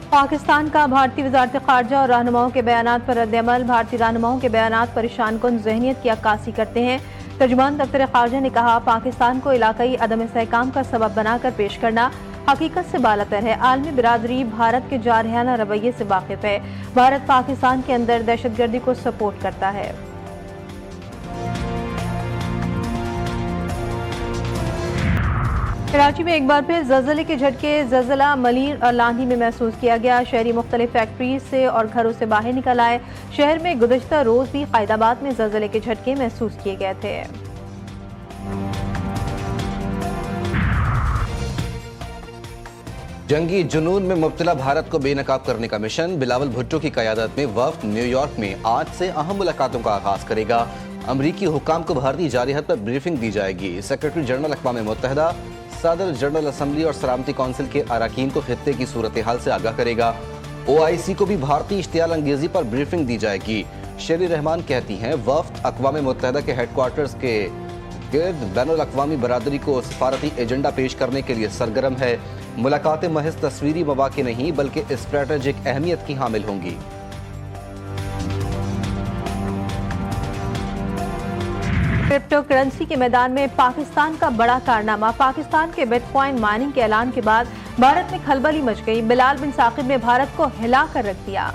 पाकिस्तान का भारतीय वजारत ख़ारजा और रहनुमाओं के बयानात पर रद्द-ए-अमल। भारतीय रहनुमाओं के बयानात परेशान कुन ज़हनियत की अक्कासी करते हैं। तर्जुमान दफ्तर ख़ारजा ने कहा, पाकिस्तान को इलाकाई अदम इस्तेहकाम का सबब बनाकर पेश करना हकीकत से बालातर है। आलमी बिरादरी भारत के जारहाना रवैये से वाकिफ है। भारत पाकिस्तान के अंदर दहशतगर्दी को सपोर्ट करता है। कराची में एक बार फिर ज़लज़ले के झटके ज़लज़ला मलीर और लांधी में महसूस किया गया। शहरी मुख्तलिफ फैक्ट्रीज से और घरों से बाहर निकल आए। शहर में गुज़श्ता रोज़ भी क़ायदाबाद में ज़लज़ले के झटके महसूस किए गए थे। जंगी जुनून में मुब्तला भारत को बेनकाब करने का मिशन। बिलावल भुट्टो की क़यादत में वफ़द न्यूयॉर्क में आज से अहम मुलाकातों का आगाज करेगा। अमरीकी हुकाम को भारतीय जारहत पर ब्रीफिंग दी जाएगी। सेक्रेटरी जनरल अक़वाम मुत्तहिदा सदर जनरल असम्बली और सलामती कौंसिल के अरकान को खित्ते की सूरत हाल से आगाह करेगा। OIC को भी भारतीय इश्तियाल अंगेजी पर ब्रीफिंग दी जाएगी। शेरी रहमान कहती हैं, वफ़द अक़वाम मुत्तहिदा के हेडक्वार्टर्स के गिर्द बैनुल अक़वामी बरादरी को सफारती एजेंडा पेश करने के लिए सरगर्म है। मुलाकातें महज तस्वीरी मौक़े नहीं बल्कि स्ट्रेटेजिक अहमियत की हामिल होंगी। क्रिप्टो करेंसी के मैदान में पाकिस्तान का बड़ा कारनामा। पाकिस्तान के बिटकॉइन माइनिंग के ऐलान के बाद भारत में खलबली मच गई। बिलाल बिन साकिब ने भारत को हिला कर रख दिया।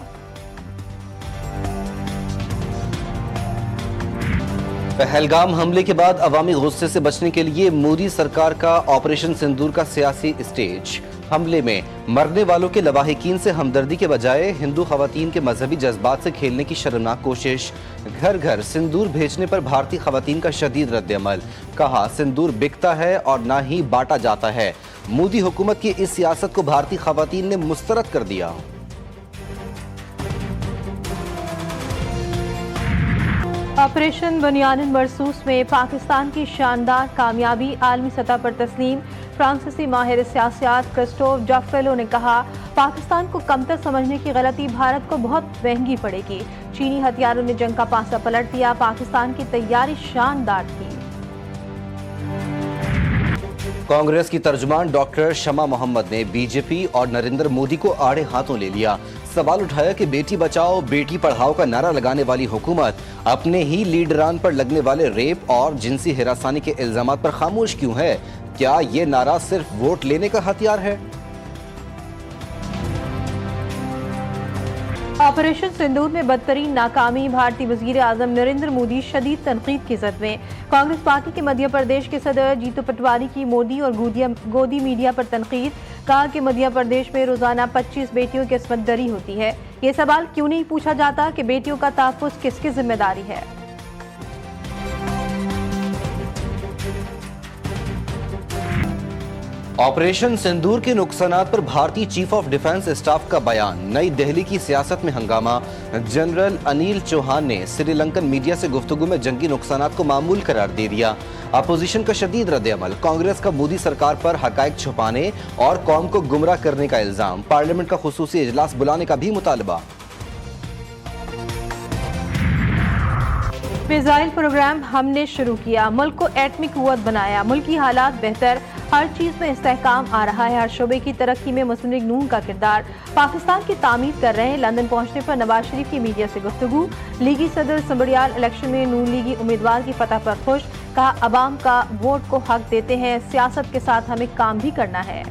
पहलगाम हमले के बाद अवामी गुस्से से बचने के लिए मोदी सरकार का ऑपरेशन सिंदूर का सियासी स्टेज। हमले में मरने वालों के लवाहिकीन से हमदर्दी के बजाय हिंदू खवातीन के मजहबी जज्बात से खेलने की शर्मनाक कोशिश। घर घर सिंदूर भेजने पर भारतीय खवातीन का शदीद रद्द-ए-अमल। कहा, सिंदूर बिकता है और ना ही बांटा जाता है। मोदी हुकूमत की इस सियासत को भारतीय खवातीन ने मुस्तरद कर दिया। ऑपरेशन बुनियानुल मरसूस में पाकिस्तान की शानदार कामयाबी आलमी सतह पर तस्लीम। फ्रांसीसी माहिर सियासत क्रिस्टोफ जाफेलो ने कहा, पाकिस्तान को कमतर समझने की गलती भारत को बहुत महंगी पड़ेगी। चीनी हथियारों ने जंग का पासा पलट दिया। पाकिस्तान की तैयारी शानदार थी। कांग्रेस की तर्जुमान डॉक्टर शमा मोहम्मद ने बीजेपी और नरेंद्र मोदी को आड़े हाथों ले लिया। सवाल उठाया कि बेटी बचाओ बेटी पढ़ाओ का नारा लगाने वाली हुकूमत अपने ही लीडरान पर लगने वाले रेप और जिनसी हिरासानी के इल्जामात पर खामोश क्यों है? क्या ये नारा सिर्फ वोट लेने का हथियार है? ऑपरेशन सिंदूर में बदतरीन नाकामी। भारतीय वजीर आजम नरेंद्र मोदी शदीद तनकीद की जद में। कांग्रेस पार्टी के मध्य प्रदेश के सदर जीतू पटवारी की मोदी और गोदी मीडिया पर तनकीद। कहा कि मध्य प्रदेश में रोजाना 25 बेटियों की इसमत दरी होती है। ये सवाल क्यों नहीं पूछा जाता कि बेटियों का तहफ़्फ़ुज़ किसकी जिम्मेदारी है? ऑपरेशन सिंदूर के नुकसानात पर भारतीय चीफ ऑफ डिफेंस स्टाफ का बयान। नई दिल्ली की सियासत में हंगामा। जनरल अनिल चौहान ने श्रीलंकन मीडिया से गुफ्तगू में जंगी नुकसानात को मामूल करार दे दिया। अपोजिशन का शदीद रद्द-ए-अमल। कांग्रेस का मोदी सरकार पर हकायक छुपाने और कौम को गुमराह करने का इल्जाम। पार्लियामेंट का खुसूसी इजलास बुलाने का भी मुतालबा। मिसाइल प्रोग्राम हमने शुरू किया। मुल्क को एटमी कुव्वत बनाया। मुल्की हालात बेहतर। हर चीज में इस्तेहकाम आ रहा है। हर शोबे की तरक्की में मुस्लिम लीग नून का किरदार। पाकिस्तान की तामीर कर रहे हैं। लंदन पहुंचने पर नवाज शरीफ की मीडिया से गुफ्तगू। लीगी सदर संबड़ियाल इलेक्शन में नून लीगी उम्मीदवार की फतह पर खुश। कहा, अवाम का वोट को हक देते हैं। सियासत के साथ हमें काम भी करना है।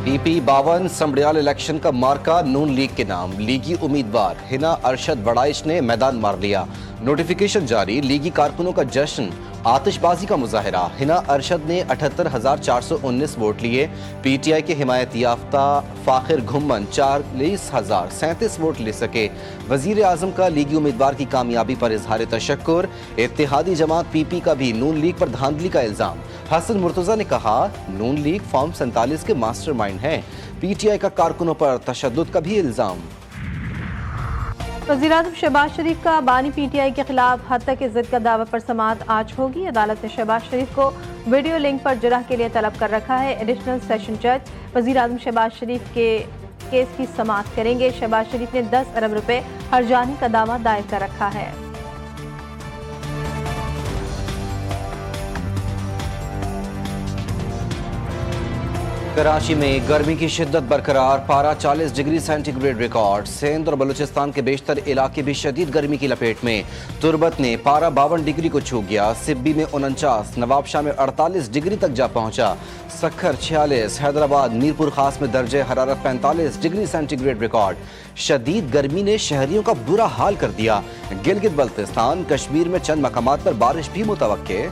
PP-52 संबड़ियाल इलेक्शन का मार्का नून लीग के नाम। लीगी उम्मीदवार हिना अरशद वड़ाइश ने मैदान मार लिया। नोटिफिकेशन जारी। लीगी कारकुनों का जश्न। आतिशबाजी का मुजाहरा। हिना अरशद ने 78,419 वोट लिए। PTI के हिमायत याफ्ता फाखिर घुम्मन 40,37 वोट ले सके। वजीर आजम का लीगी उम्मीदवार की कामयाबी पर इजहार तशक्कुर। इत्तेहादी जमात PP का भी नून लीग पर धांधली का इल्जाम। हसन मुर्तजा ने कहा, नून लीग फॉर्म 47 के मास्टरमाइंड हैं। PTI का कारकुनों पर तशद्दुद का भी इल्जाम। वज़ीर-ए-आज़म शहबाज शरीफ का बानी PTI के खिलाफ हद तक इज्जत का दावा पर समाअत आज होगी। अदालत ने शहबाज शरीफ को वीडियो लिंक पर जरह के लिए तलब कर रखा है। एडिशनल सेशन जज वज़ीर-ए-आज़म शहबाज शरीफ के केस की समाअत करेंगे। शहबाज शरीफ ने 10 अरब रुपए हर्जानी का दावा दायर कर रखा है। कराची में गर्मी की शिद्दत बरकरार, पारा 40 डिग्री सेंटीग्रेड रिकॉर्ड। सिंध और बलूचिस्तान के बेशतर इलाके भी शदीद गर्मी की लपेट में। तुर्बत ने पारा 52 डिग्री को छू गया। सिब्बी में 49, नवाबशाह में 48 डिग्री तक जा पहुंचा। सक्खर 46, हैदराबाद मीरपुर खास में दर्जे हरारत 45 डिग्री सेंटीग्रेड रिकॉर्ड। शदीद गर्मी ने शहरियों का बुरा हाल कर दिया। गिलगित बल्तिस्तान, कश्मीर में चंद मकामात पर बारिश भी मुतवक्के।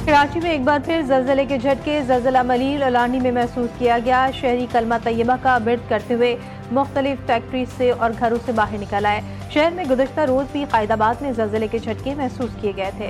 कराची में एक बार फिर जलजले के झटके, जलजला मलील और लानी में महसूस किया गया। शहरी कलमा तैयबा का विर्द करते हुए मुख्तलिफ फैक्ट्री से और घरों से बाहर निकल आए। शहर में गुज़श्ता रोज भी कायदाबाद में जलजले के झटके महसूस किए गए थे।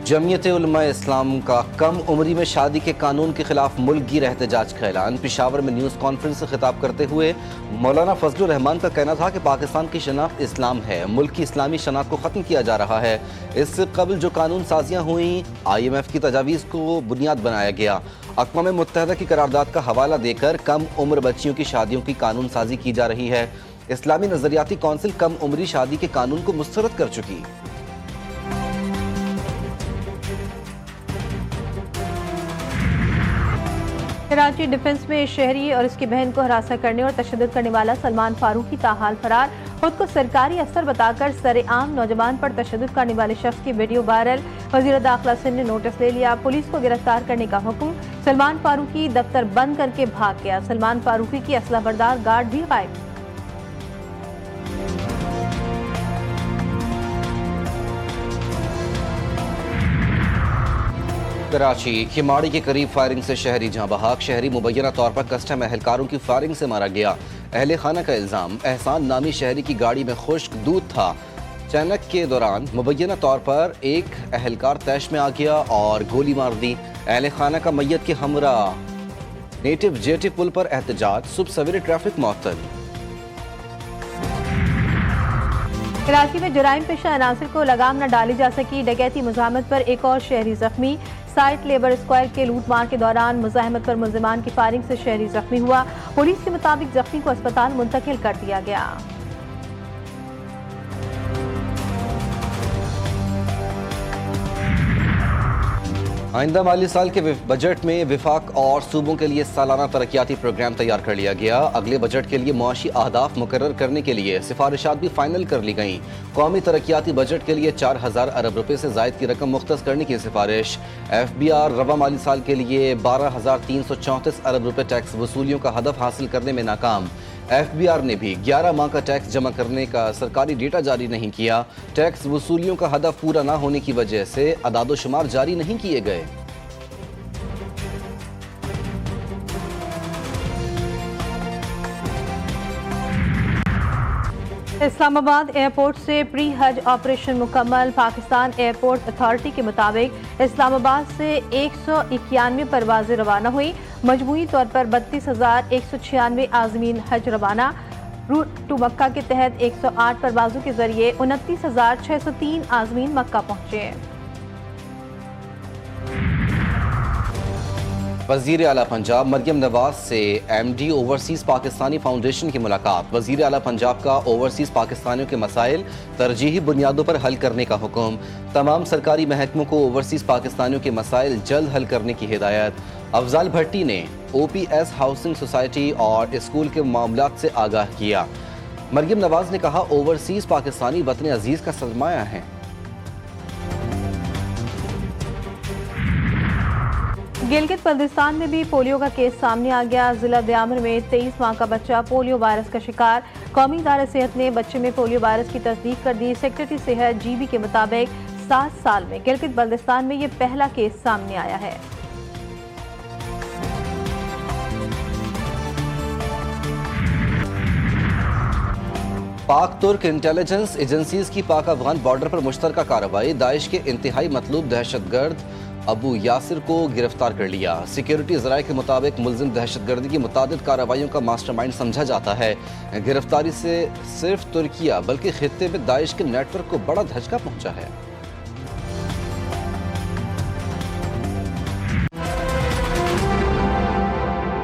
जमीयत उलमा इस्लाम का कम उम्री में शादी के कानून के खिलाफ मुल्क गिर एहतजाज का ऐलान। पेशावर में न्यूज़ कॉन्फ्रेंस से खिताब करते हुए मौलाना फजलुर रहमान का कहना था कि पाकिस्तान की शनाख्त इस्लाम है, मुल्क की इस्लामी शनाख्त को ख़त्म किया जा रहा है। इससे कबल जो कानून साजियाँ हुई, IMF की तजावीज़ को बुनियाद बनाया गया। अक़वाम मुत्तहिदा की करारदाद का हवाला देकर कम उम्र बच्चियों की शादियों की कानून साजी की जा रही है। इस्लामी नज़रियाती कौंसिल कम उम्री शादी के कानून को मुस्तरद कर चुकी। कराची डिफेंस में शहरी और उसकी बहन को हरासा करने और तशद्दुद करने वाला सलमान फारूकी ताहाल फरार। खुद को सरकारी अफसर बताकर सरेआम नौजवान पर तशद्दुद करने वाले शख्स की वीडियो वायरल। वज़ीर दाखिला सिंध ने नोटिस ले लिया, पुलिस को गिरफ्तार करने का हुक्म। सलमान फारूकी दफ्तर बंद करके भाग गया। सलमान फारूकी की असला बरदार गार्ड भी गायब। कराची खिमाड़ी के करीब फायरिंग से शहरी जहां बहाक। शहरी मुबैना तौर पर कस्टम एहलकारों की फायरिंग से मारा गया। अहले खाना का इल्जाम, एहसान नामी शहरी की गाड़ी में खुश्क दूध था। चैनक के दौरान मुबैना तौर पर एक एहलकार तैश में आ गया और गोली मार दी। अहले खाना का मैयत के हमरा नेटिव जेटी पुल पर एहतजाज, सुबह सवेरे ट्रैफिक मुअत्तल। कराची में जराइम पेशा अनासर को लगाम न डाली जा सकी। डकैती मुज़ाहमत पर एक और शहरी जख्मी। साइट लेबर स्क्वायर के लूटमार के दौरान मुज़ाहमत पर मुलजिमान की फायरिंग से शहरी जख्मी हुआ। पुलिस के मुताबिक जख्मी को अस्पताल मुंतकिल कर दिया गया। आइंदा माली साल के बजट में विफाक और सूबों के लिए सालाना तरक्याती प्रोग्राम तैयार कर लिया गया। अगले बजट के लिए मुआशी अहदाफ मुकर्रर करने के लिए सिफारिशात भी फाइनल कर ली गईं। कौमी तरक्याती बजट के लिए 4000 अरब रुपए से जायद की रकम मुख्तस करने की सिफारिश। FBR रवा माली साल के लिए 12,334 अरब रुपए टैक्स वसूलियों का हदफ हासिल करने में नाकाम। FBR ने भी 11 माह का टैक्स जमा करने का सरकारी डेटा जारी नहीं किया। टैक्स वसूलियों का हदफ पूरा न होने की वजह से अदादोशुमार जारी नहीं किए गए। इस्लामाबाद एयरपोर्ट से प्री हज ऑपरेशन मुकम्मल। पाकिस्तान एयरपोर्ट अथॉरिटी के मुताबिक इस्लामाबाद से 191 परवाजें रवाना हुई। मजमूई तौर पर 32,196 आज़मीन हज रवाना। रूट टू मक्का के तहत 108 परवाजों के जरिए 29,603 आज़मीन मक्का पहुंचे। वज़ीर आला पंजाब मरियम नवाज से MD ओवरसीज़ पाकिस्तानी फाउंडेशन की मुलाकात। वज़ीर आला पंजाब का ओवरसीज़ पाकिस्तानियों के मसाइल तरजीही बुनियादों पर हल करने का हुक्म। तमाम सरकारी महकमों को ओवरसीज़ पाकिस्तानियों के मसाइल जल्द हल करने की हिदायत। अफजाल भट्टी ने OPS हाउसिंग सोसाइटी और स्कूल के मामलात से आगाह किया। मरियम नवाज ने कहा, ओवरसीज़ पाकिस्तानी वतन अजीज़ का सरमाया है। गिलगित बल्तिस्तान में भी पोलियो का केस सामने आ गया। जिला ब्यामर में 23 माह का बच्चा पोलियो वायरस का शिकार। कौमी इदारा सेहत ने बच्चे में पोलियो वायरस की तस्दीक कर दी। सेक्रेटरी सेहत GB के मुताबिक 7 साल में गिलगित बल्तिस्तान में ये पहला केस सामने आया है। पाक तुर्क इंटेलिजेंस एजेंसीज की पाक अफगान बॉर्डर पर मुश्तरका कार्रवाई। दाइश के इंतहाई मतलूब दहशतगर्द अबू यासिर को गिरफ्तार कर लिया। सिक्योरिटी ज़राए के मुताबिक मुल्जिम दहशतगर्दी की मुतादिद कार्रवाइयों का मास्टरमाइंड समझा जाता है। गिरफ्तारी से सिर्फ तुर्किया बल्कि खित्ते में दाइश के नेटवर्क को बड़ा धचका पहुंचा है।